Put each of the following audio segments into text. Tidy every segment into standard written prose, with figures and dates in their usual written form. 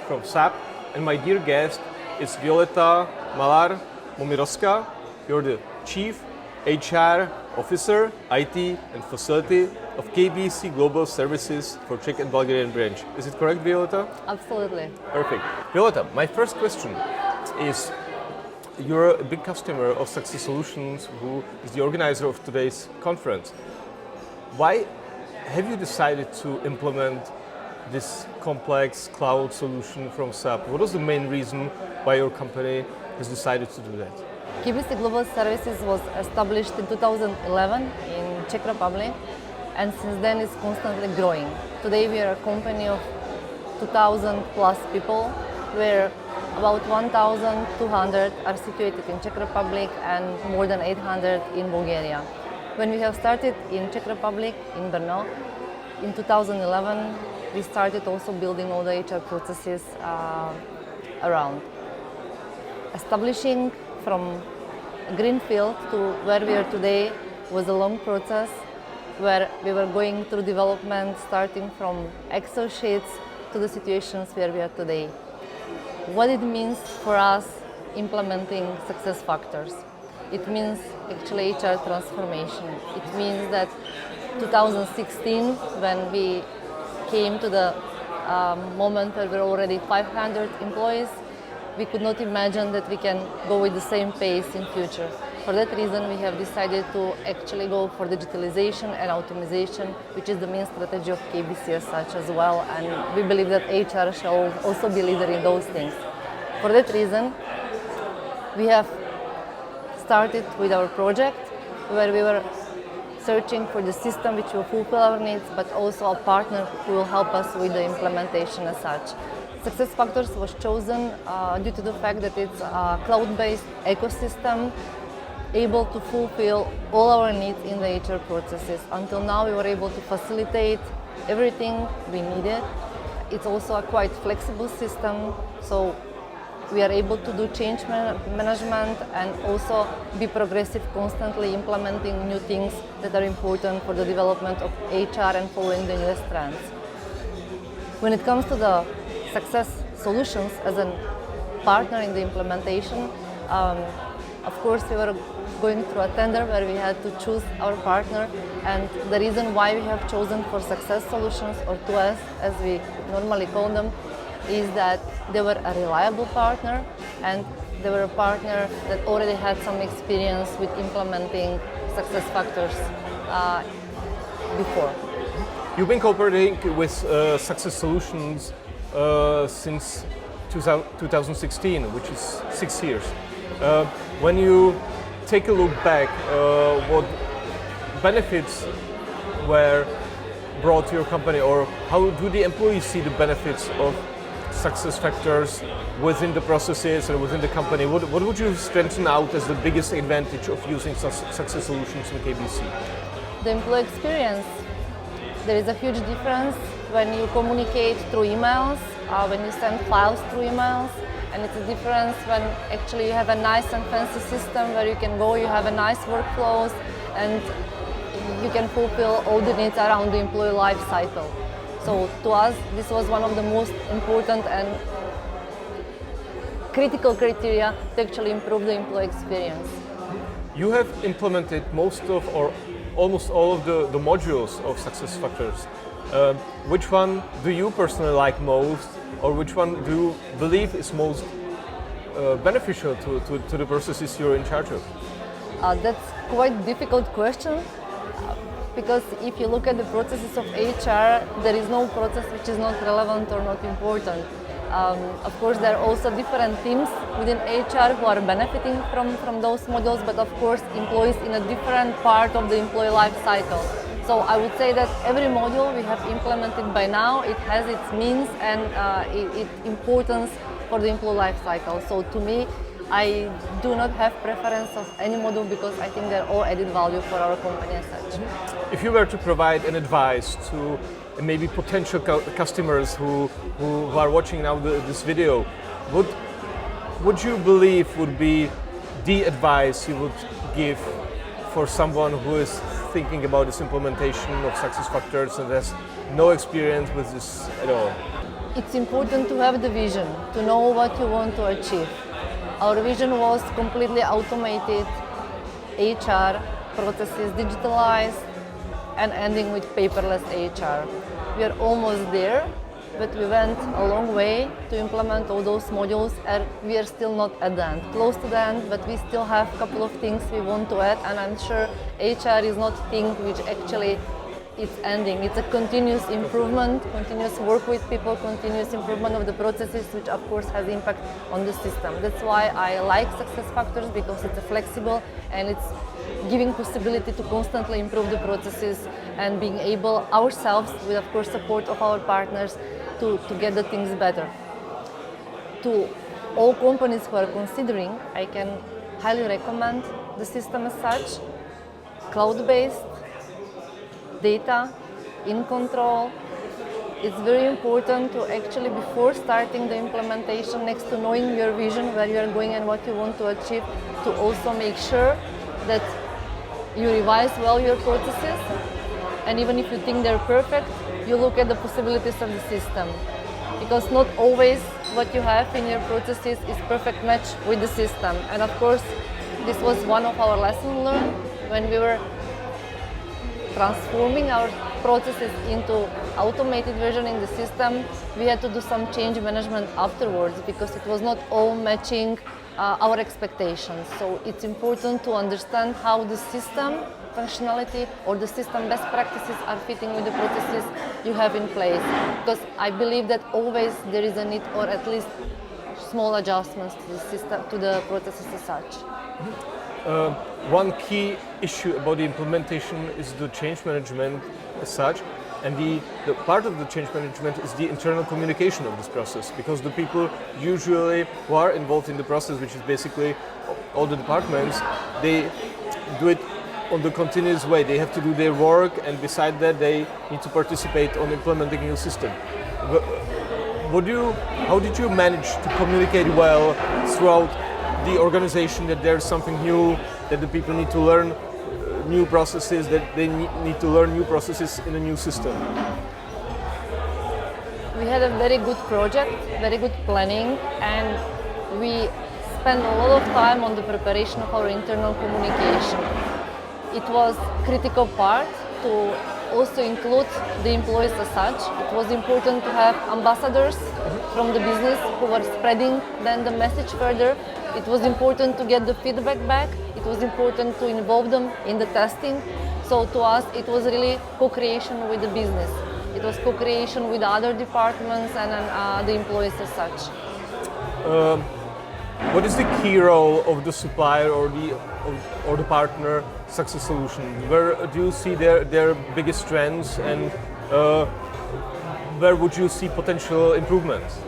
from SAP, and my dear guest is Violeta Malár Momiroska. You're the Chief HR Officer, IT and Facility of KBC Global Services for Czech and Bulgarian branch. Is it correct, Violeta? Absolutely. Perfect. Violeta, my first question is, you're a big customer of Success Solutions, who is the organizer of today's conference. Why have you decided to implement this complex cloud solution from SAP? What was the main reason why your company has decided to do that? KBC Global Services was established in 2011 in Czech Republic, and since then it's constantly growing. Today we are a company of 2,000 plus people, where about 1,200 are situated in Czech Republic and more than 800 in Bulgaria. When we have started in Czech Republic, in Brno, in 2011, we started also building all the HR processes around. Establishing from greenfield to where we are today was a long process, where we were going through development, starting from Excel sheets to the situations where we are today. What it means for us implementing SuccessFactors. It means actually HR transformation. It means that 2016, when we came to the moment where we're already 500 employees, we could not imagine that we can go with the same pace in future. For that reason, we have decided to actually go for digitalization and automation, which is the main strategy of KBC as such as well, and we believe that HR shall also be leader in those things. For that reason, we have started with our project, where we were searching for the system which will fulfill our needs, but also a partner who will help us with the implementation as such. SuccessFactors was chosen due to the fact that it's a cloud-based ecosystem able to fulfill all our needs in the HR processes. Until now, we were able to facilitate everything we needed. It's also a quite flexible system, so we are able to do change management and also be progressive, constantly implementing new things that are important for the development of HR and following the newest trends. When it comes to the Success Solutions as a partner in the implementation, of course we were going through a tender where we had to choose our partner, and the reason why we have chosen for Success Solutions, or 2S as we normally call them, is that they were a reliable partner and they were a partner that already had some experience with implementing SuccessFactors before. You've been cooperating with Success Solutions since 2016, which is 6 years. When you take a look back, what benefits were brought to your company, or how do the employees see the benefits of SuccessFactors within the processes and within the company? What would you strengthen out as the biggest advantage of using Success Solutions in KBC? The employee experience. There is a huge difference when you communicate through emails, when you send files through emails, and it's a difference when actually you have a nice and fancy system where you can go, you have a nice workflows, and you can fulfill all the needs around the employee life cycle. So to us, this was one of the most important and critical criteria to actually improve the employee experience. You have implemented most of, or almost all of the modules of SuccessFactors. Which one do you personally like most, or which one do you believe is most beneficial to the processes you're in charge of? That's quite a difficult question, because if you look at the processes of HR, there is no process which is not relevant or not important. Of course, there are also different teams within HR who are benefiting from those modules, but of course, employees in a different part of the employee life cycle. So I would say that every module we have implemented by now, it has its means and its importance for the employee life cycle. So to me, I do not have preference of any module because I think they're all added value for our company as such. If you were to provide an advice to maybe potential customers who are watching now this video, would you believe would be the advice you would give for someone who is thinking about this implementation of SuccessFactors and has no experience with this at all? it's important to have the vision, to know what you want to achieve. Our vision was completely automated, HR processes digitalized, and ending with paperless HR. We are almost there, but we went a long way to implement all those modules, and we are still not at the end, close to the end, but we still have a couple of things we want to add, and I'm sure HR is not a thing which actually it's ending. It's a continuous improvement, continuous work with people, continuous improvement of the processes, which of course has impact on the system. That's why I like SuccessFactors, because it's flexible and it's giving possibility to constantly improve the processes and being able ourselves, with of course support of our partners, to get the things better. To all companies who are considering, I can highly recommend the system as such, cloud-based, data, in control. It's very important to actually, before starting the implementation, next to knowing your vision, where you are going and what you want to achieve, to also make sure that you revise well your processes, and even if you think they're perfect, you look at the possibilities of the system, because not always what you have in your processes is perfect match with the system. And of course, this was one of our lessons learned when we were transforming our processes into automated version in the system. We had to do some change management afterwards, because it was not all matching our expectations. So it's important to understand how the system functionality or the system best practices are fitting with the processes you have in place, because I believe that always there is a need, or at least small adjustments to the system, to the processes as such. One key issue about the implementation is the change management as such, and the part of the change management is the internal communication of this process, because the people usually who are involved in the process, which is basically all the departments, they do it on the continuous way. They have to do their work, and beside that they need to participate on implementing a new system. How did you manage to communicate well throughout the organization that there's something new, that the people need to learn new processes, that they need to learn new processes in a new system? We had a very good project, very good planning, and we spent a lot of time on the preparation of our internal communication. It was a critical part to also include the employees as such. It was important to have ambassadors from the business who were spreading then the message further. It was important to get the feedback back. It was important to involve them in the testing. So to us, it was really co-creation with the business. It was co-creation with other departments and the employees as such. What is the key role of the supplier or the partner success solution? Where do you see their biggest strengths, and where would you see potential improvements?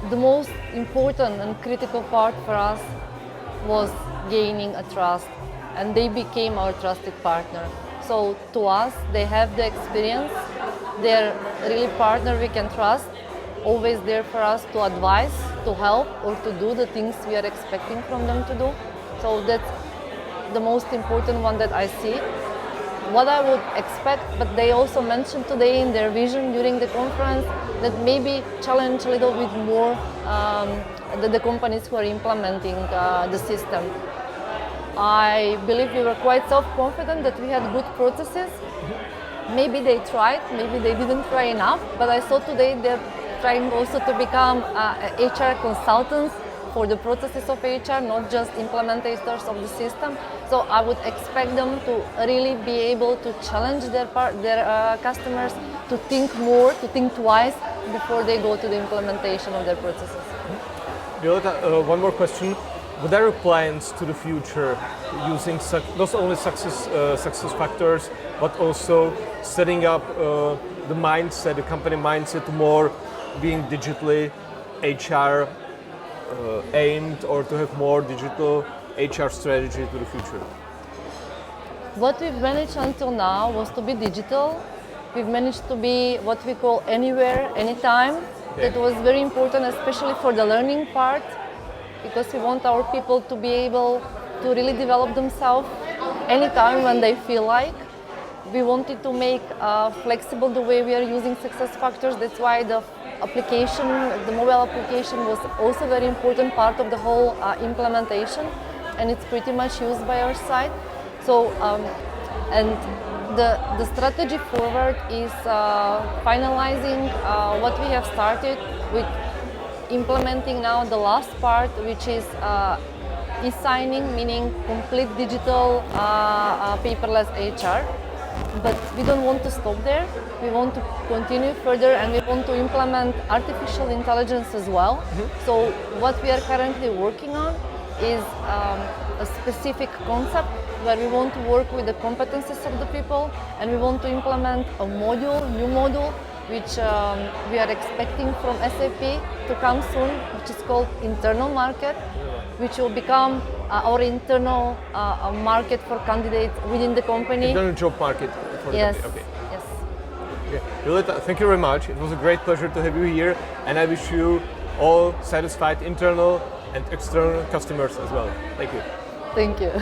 The most important and critical part for us was gaining a trust, and they became our trusted partner. So to us, they have the experience, they're really partner we can trust, always there for us to advise, to help, or to do the things we are expecting from them to do. So that's the most important one that I see. What I would expect, but they also mentioned today in their vision during the conference, that maybe challenge a little bit more the companies who are implementing the system. I believe we were quite self-confident that we had good processes. Maybe they tried, maybe they didn't try enough, but I saw today they're trying also to become HR consultants for the processes of HR, not just implementators of the system. So I would expect them to really be able to challenge their customers to think more, to think twice before they go to the implementation of their processes. Violeta, one more question. What are your plans to the future using not only SuccessFactors, but also setting up the mindset, the company mindset, to more being digitally HR aimed, or to have more digital HR strategy to the future? What we've managed until now was to be digital. We've managed to be what we call anywhere, anytime. Okay. That was very important, especially for the learning part, because we want our people to be able to really develop themselves anytime when they feel like. we wanted to make flexible the way we are using SuccessFactors. That's why the application, the mobile application, was also a very important part of the whole implementation, and it's pretty much used by our side. So, and the strategy forward is finalizing what we have started with implementing now the last part, which is e-signing, meaning complete digital paperless HR. But we don't want to stop there. We want to continue further, and we want to implement artificial intelligence as well. So what we are currently working on is a specific concept where we want to work with the competencies of the people, and we want to implement a new module, which we are expecting from SAP to come soon, which is called internal market, which will become our internal market for candidates within the company. Internal job market for the Yes. company. Okay. Yes. Okay. Violeta, thank you very much. It was a great pleasure to have you here, and I wish you all satisfied internal and external customers as well. Thank you. Thank you.